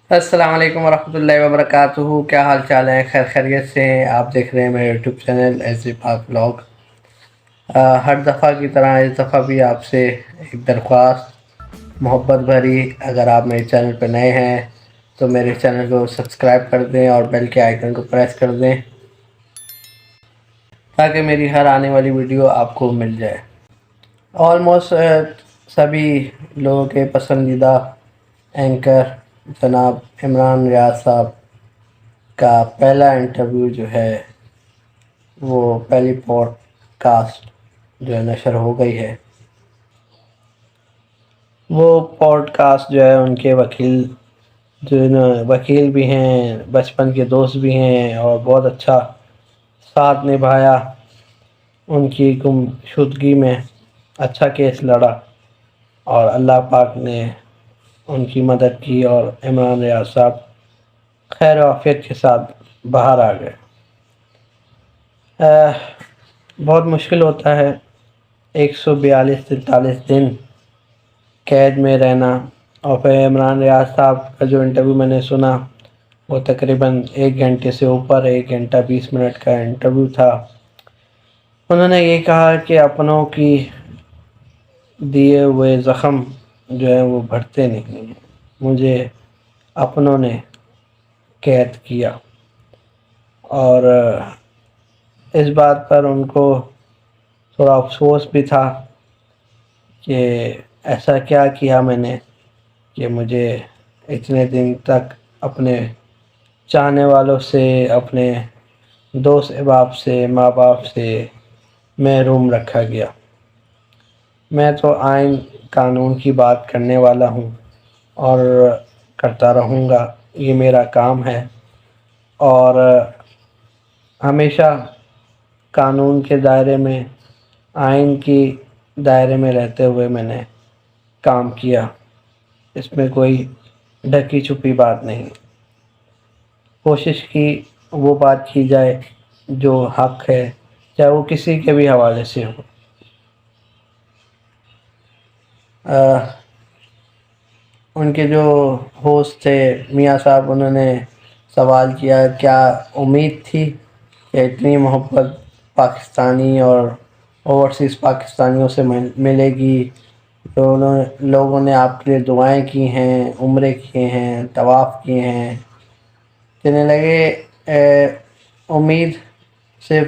السلام علیکم ورحمۃ اللہ وبرکاتہ۔ کیا حال چال ہے؟ خیر خیریت سے ہیں؟ آپ دیکھ رہے ہیں میرے یوٹیوب چینل ایز اے پاک بلاگ۔ ہر دفعہ کی طرح اس دفعہ بھی آپ سے ایک درخواست محبت بھری، اگر آپ میرے چینل پہ نئے ہیں تو میرے چینل کو سبسکرائب کر دیں اور بیل کے آئیکن کو پریس کر دیں تاکہ میری ہر آنے والی ویڈیو آپ کو مل جائے۔ آلموسٹ سبھی لوگوں کے پسندیدہ اینکر جناب عمران ریاض صاحب کا پہلا انٹرویو جو ہے وہ پہلی پوڈ کاسٹ جو ہے نشر ہو گئی ہے۔ وہ پوڈ کاسٹ جو ہے ان کے وکیل بھی ہیں، بچپن کے دوست بھی ہیں، اور بہت اچھا ساتھ نبھایا ان کی گمشدگی میں، اچھا کیس لڑا اور اللہ پاک نے ان کی مدد کی اور عمران ریاض صاحب خیر و عافیت کے ساتھ باہر آ گئے۔ بہت مشکل ہوتا ہے 142-43 دن قید میں رہنا، اور پھر عمران ریاض صاحب کا جو انٹرویو میں نے سنا وہ تقریباً 1 گھنٹے سے اوپر، 1 گھنٹہ 20 منٹ کا انٹرویو تھا۔ انہوں نے یہ کہا کہ اپنوں کی دیے ہوئے زخم جو ہیں وہ بھرتے نہیں ہیں، مجھے اپنوں نے قید کیا، اور اس بات پر ان کو تھوڑا افسوس بھی تھا کہ ایسا کیا کیا میں نے کہ مجھے اتنے دن تک اپنے چاہنے والوں سے، اپنے دوست احباب سے، ماں باپ سے محروم رکھا گیا۔ میں تو آئین قانون کی بات کرنے والا ہوں اور کرتا رہوں گا، یہ میرا کام ہے، اور ہمیشہ قانون کے دائرے میں، آئین کی دائرے میں رہتے ہوئے میں نے کام کیا، اس میں کوئی ڈھکی چھپی بات نہیں۔ کوشش کی وہ بات کی جائے جو حق ہے، چاہے وہ کسی کے بھی حوالے سے ہو۔ ان کے جو ہوسٹ تھے میاں صاحب، انہوں نے سوال کیا کیا امید تھی کہ اتنی محبت پاکستانی اور اوورسیز پاکستانیوں سے ملے گی؟ لوگوں نے آپ کے لیے دعائیں کی ہیں، عمرے کیے ہیں، طواف کیے ہیں۔ کہنے لگے امید صرف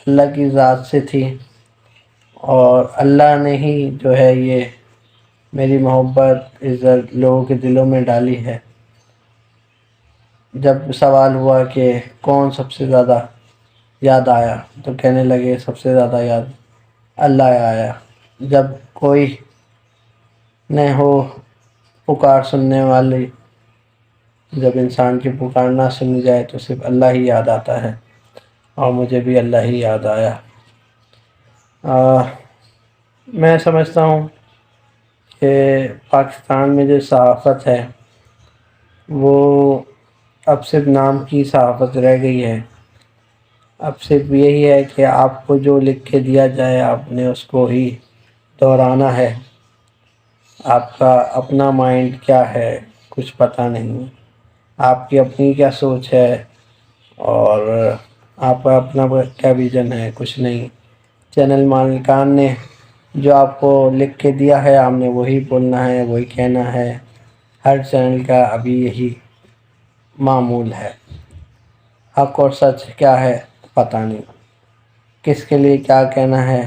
اللہ کی ذات سے تھی، اور اللہ نے ہی جو ہے یہ میری محبت عزت لوگوں کے دلوں میں ڈالی ہے۔ جب سوال ہوا کہ کون سب سے زیادہ یاد آیا تو کہنے لگے سب سے زیادہ یاد اللہ آیا۔ جب کوئی نہ ہو پکار سننے والی، جب انسان کی پکار نہ سنی جائے تو صرف اللہ ہی یاد آتا ہے، اور مجھے بھی اللہ ہی یاد آیا۔ میں سمجھتا ہوں کہ پاکستان میں جو صحافت ہے وہ اب صرف نام کی صحافت رہ گئی ہے۔ اب صرف یہی ہے کہ آپ کو جو لکھ کے دیا جائے آپ نے اس کو ہی دہرانا ہے۔ آپ کا اپنا مائنڈ کیا ہے کچھ پتہ نہیں، آپ کی اپنی کیا سوچ ہے، اور آپ کا اپنا کیا ویژن ہے، کچھ نہیں۔ چینل مالکان نے جو آپ کو لکھ کے دیا ہے آپ نے وہی بولنا ہے، وہی کہنا ہے۔ ہر چینل کا ابھی یہی معمول ہے۔ حق اور سچ کیا ہے پتہ نہیں، کس کے لیے کیا کہنا ہے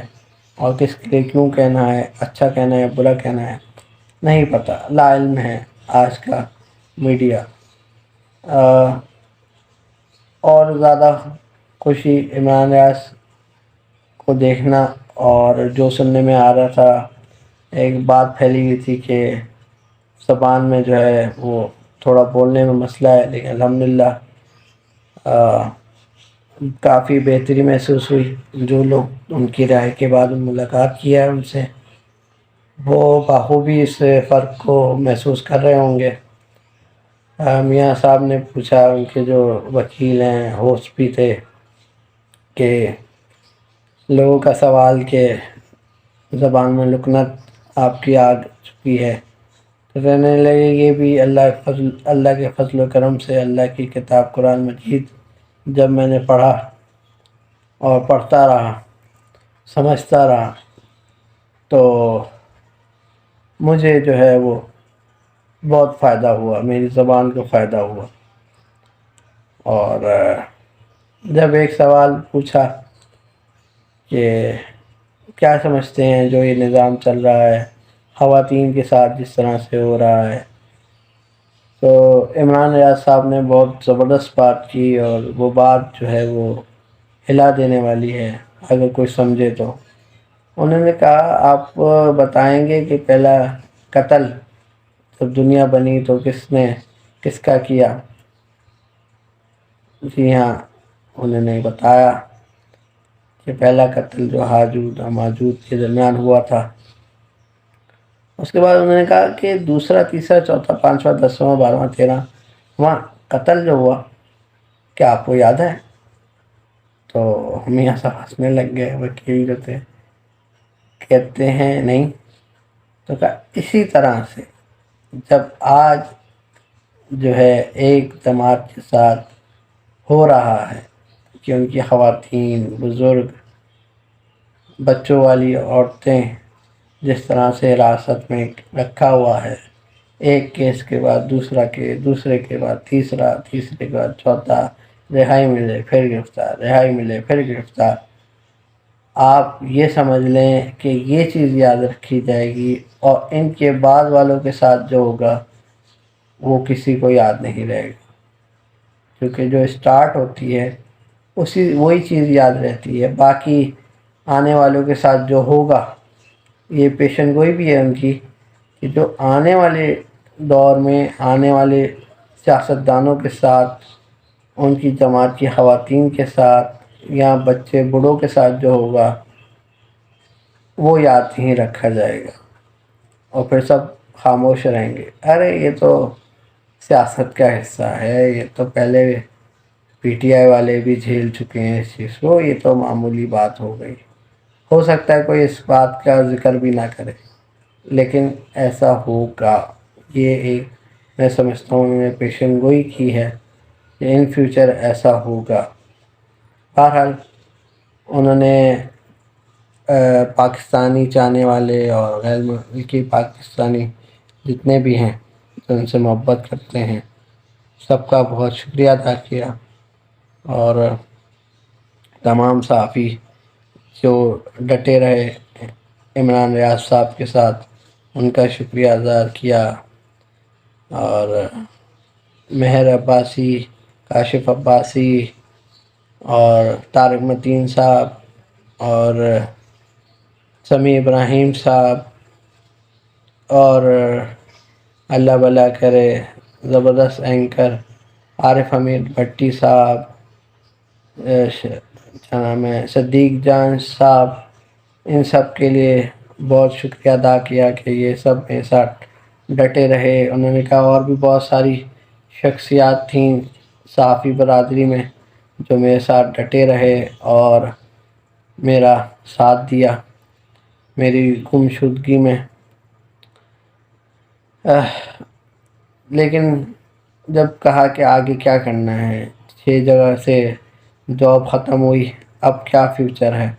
اور کس کے لیے کیوں کہنا ہے، اچھا کہنا ہے برا کہنا ہے، نہیں پتہ، لا علم ہے آج کا میڈیا۔ اور زیادہ خوشی عمران ریاض کو دیکھنا، اور جو سننے میں آ رہا تھا، ایک بات پھیلی ہوئی تھی کہ زبان میں جو ہے وہ تھوڑا بولنے میں مسئلہ ہے، لیکن الحمدللہ کافی بہتری محسوس ہوئی۔ جو لوگ ان کی رائے کے بعد ملاقات کیا ہے ان سے، وہ بخوبی اس فرق کو محسوس کر رہے ہوں گے۔ میاں صاحب نے پوچھا، ان کے جو وکیل ہیں، ہوسٹ بھی تھے، کہ لوگوں کا سوال کہ زبان میں لکنت آپ کی آ چکی ہے، رہنے لگے۔ یہ بھی اللہ کے فضل و کرم سے اللہ کی کتاب قرآن مجید جب میں نے پڑھا اور پڑھتا رہا، سمجھتا رہا، تو مجھے جو ہے وہ بہت فائدہ ہوا، میری زبان کو فائدہ ہوا۔ اور جب ایک سوال پوچھا کہ کیا سمجھتے ہیں جو یہ نظام چل رہا ہے خواتین کے ساتھ جس طرح سے ہو رہا ہے، تو عمران ریاض صاحب نے بہت زبردست بات کی، اور وہ بات جو ہے وہ ہلا دینے والی ہے اگر کوئی سمجھے تو۔ انہوں نے کہا آپ بتائیں گے کہ پہلا قتل جب دنیا بنی تو کس کا کیا؟ جی ہاں، انہوں نے بتایا کہ پہلا قتل جو ہاجوج اور ماجوج کے درمیان ہوا تھا۔ اس کے بعد انہوں نے کہا کہ دوسرا، تیسرا، چوتھا، پانچواں، 10واں، 12واں، 13واں قتل جو ہوا کیا آپ کو یاد ہے؟ تو میاں صاحب ہنسنے لگ گئے، وکیل جو تھے، کہتے ہیں نہیں۔ تو کہا اسی طرح سے جب آج جو ہے ایک جماعت کے ساتھ ہو رہا ہے کہ ان کی خواتین، بزرگ، بچوں والی عورتیں جس طرح سے حراست میں رکھا ہوا ہے، ایک کیس کے بعد دوسرا کیس، دوسرے کے بعد تیسرا، تیسرے کے بعد چوتھا، رہائی ملے پھر گرفتار، رہائی ملے پھر گرفتار، آپ یہ سمجھ لیں کہ یہ چیز یاد رکھی جائے گی، اور ان کے بعد والوں کے ساتھ جو ہوگا وہ کسی کو یاد نہیں رہے گا، کیونکہ جو اسٹارٹ ہوتی ہے وہی چیز یاد رہتی ہے، باقی آنے والوں کے ساتھ جو ہوگا، یہ پیشن گوئی بھی ہے ان کی کہ جو آنے والے دور میں آنے والے سیاستدانوں کے ساتھ، ان کی جماعت کی خواتین کے ساتھ یا بچے بوڑھوں کے ساتھ جو ہوگا وہ یاد نہیں رکھا جائے گا، اور پھر سب خاموش رہیں گے، ارے یہ تو سیاست کا حصہ ہے، یہ تو پہلے پی ٹی آئی والے بھی جھیل چکے ہیں اس چیز کو، یہ تو معمولی بات ہو گئی۔ ہو سکتا ہے کوئی اس بات کا ذکر بھی نہ کرے، لیکن ایسا ہوگا، یہ ایک میں سمجھتا ہوں انہوں نے پیشن گوئی کی ہے کہ ان فیوچر ایسا ہوگا۔ بہرحال انہوں نے پاکستانی چاہنے والے اور غیر ملکی پاکستانی جتنے بھی ہیں جو ان سے محبت کرتے ہیں، سب کا بہت شکریہ ادا کیا، اور تمام صحافی جو ڈٹے رہے عمران ریاض صاحب کے ساتھ ان کا شکریہ ادا کیا، اور مہر عباسی، کاشف عباسی اور طارق متین صاحب اور سمیع ابراہیم صاحب، اور اللہ بھلا کرے زبردست اینکر عارف حمید بھٹی صاحب، کیا نام ہے، صدیق جان صاحب، ان سب کے لیے بہت شکریہ ادا کیا کہ یہ سب میرے ساتھ ڈٹے رہے۔ انہوں نے کہا اور بھی بہت ساری شخصیات تھیں صحافی برادری میں جو میرے ساتھ ڈٹے رہے اور میرا ساتھ دیا میری گمشدگی میں، لیکن جب کہا کہ آگے کیا کرنا ہے، 6 جگہ سے جاب ختم ہوئی، اب کیا فیوچر ہے،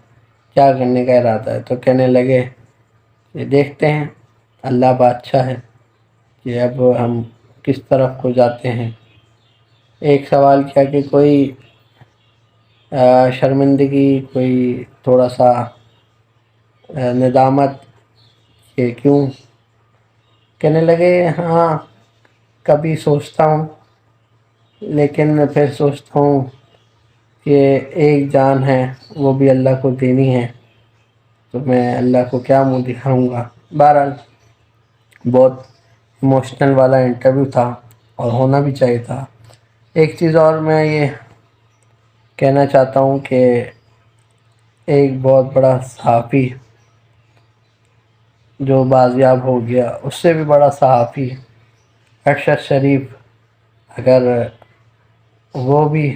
کیا کرنے کا ارادہ ہے، تو کہنے لگے کہ دیکھتے ہیں، اللہ بادشاہ ہے کہ اب ہم کس طرف کو جاتے ہیں۔ ایک سوال کیا کہ کوئی شرمندگی، کوئی تھوڑا سا ندامت کہ کیوں؟ کہنے لگے ہاں کبھی سوچتا ہوں، لیکن پھر سوچتا ہوں کہ ایک جان ہے وہ بھی اللہ کو دینی ہے، تو میں اللہ کو کیا منہ دکھاؤں گا۔ بہرحال بہت ایموشنل والا انٹرویو تھا اور ہونا بھی چاہیے تھا۔ ایک چیز اور میں یہ کہنا چاہتا ہوں کہ ایک بہت بڑا صحافی جو بازیاب ہو گیا، اس سے بھی بڑا صحافی ارشد شریف، اگر وہ بھی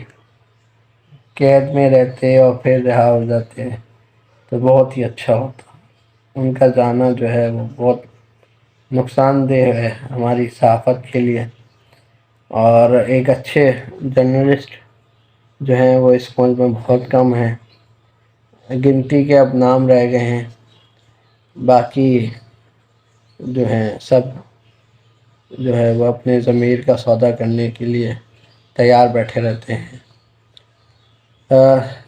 قید میں رہتے اور پھر رہا ہو جاتے تو بہت ہی اچھا ہوتا۔ ان کا جانا جو ہے وہ بہت نقصان دہ ہے ہماری صحافت کے لیے، اور ایک اچھے جرنلسٹ جو ہیں وہ اس ملک میں بہت کم ہیں، گنتی کے اب نام رہ گئے ہیں، باقی جو ہیں سب جو ہے وہ اپنے ضمیر کا سودا کرنے کے لیے تیار بیٹھے رہتے ہیں۔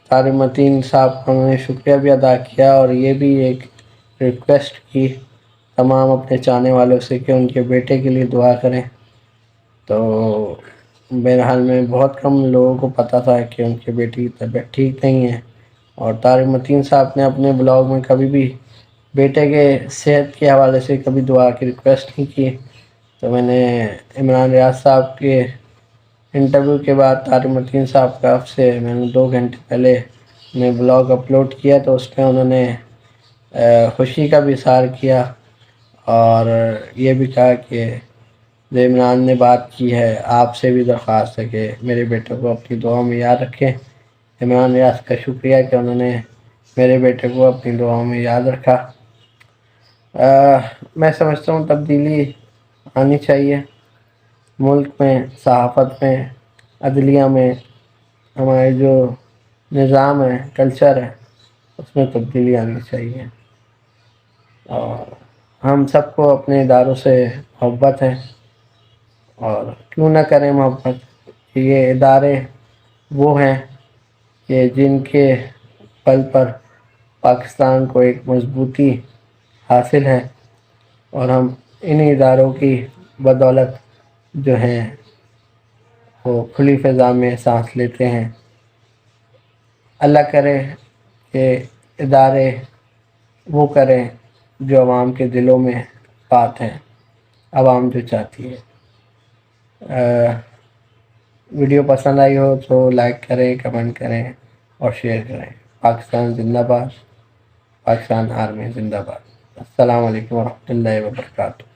طارق متین صاحب کا انہوں نے شکریہ بھی ادا کیا، اور یہ بھی ایک ریکویسٹ کی تمام اپنے چاہنے والوں سے کہ ان کے بیٹے کے لیے دعا کریں۔ تو بہرحال میں بہت کم لوگوں کو پتہ تھا کہ ان کے بیٹی کی طبیعت ٹھیک نہیں ہے، اور طارق متین صاحب نے اپنے بلاگ میں کبھی بھی بیٹے کے صحت کے حوالے سے کبھی دعا کی ریکویسٹ نہیں کی۔ تو میں نے عمران ریاض صاحب کے انٹرویو کے بعد طارق متین صاحب کا سے میں نے 2 گھنٹے پہلے میں بلاگ اپلوڈ کیا، تو اس میں انہوں نے خوشی کا بھی اظہار کیا، اور یہ بھی کہا کہ جو عمران نے بات کی ہے آپ سے بھی درخواست ہے کہ میرے بیٹے کو اپنی دعاؤں میں یاد رکھیں۔ عمران ریاض کا شکریہ کہ انہوں نے میرے بیٹے کو اپنی دعاؤں میں یاد رکھا۔ میں سمجھتا ہوں تبدیلی آنی چاہیے ملک میں، صحافت میں، عدلیہ میں، ہمارے جو نظام ہے، کلچر ہے، اس میں تبدیلی آنی چاہیے، اور ہم سب کو اپنے اداروں سے محبت ہے، اور کیوں نہ کریں محبت، کہ یہ ادارے وہ ہیں کہ جن کے بل پر پاکستان کو ایک مضبوطی حاصل ہے، اور ہم انہی اداروں کی بدولت جو ہیں وہ کھلی فضا میں سانس لیتے ہیں۔ اللہ کرے کہ ادارے وہ کریں جو عوام کے دلوں میں بات ہے، عوام جو چاہتی ہے۔ ویڈیو پسند آئی ہو تو لائک کریں، کمنٹ کریں اور شیئر کریں۔ پاکستان زندہ باد، پاکستان آرمی زندہ باد۔ السلام علیکم ورحمۃ اللہ وبرکاتہ۔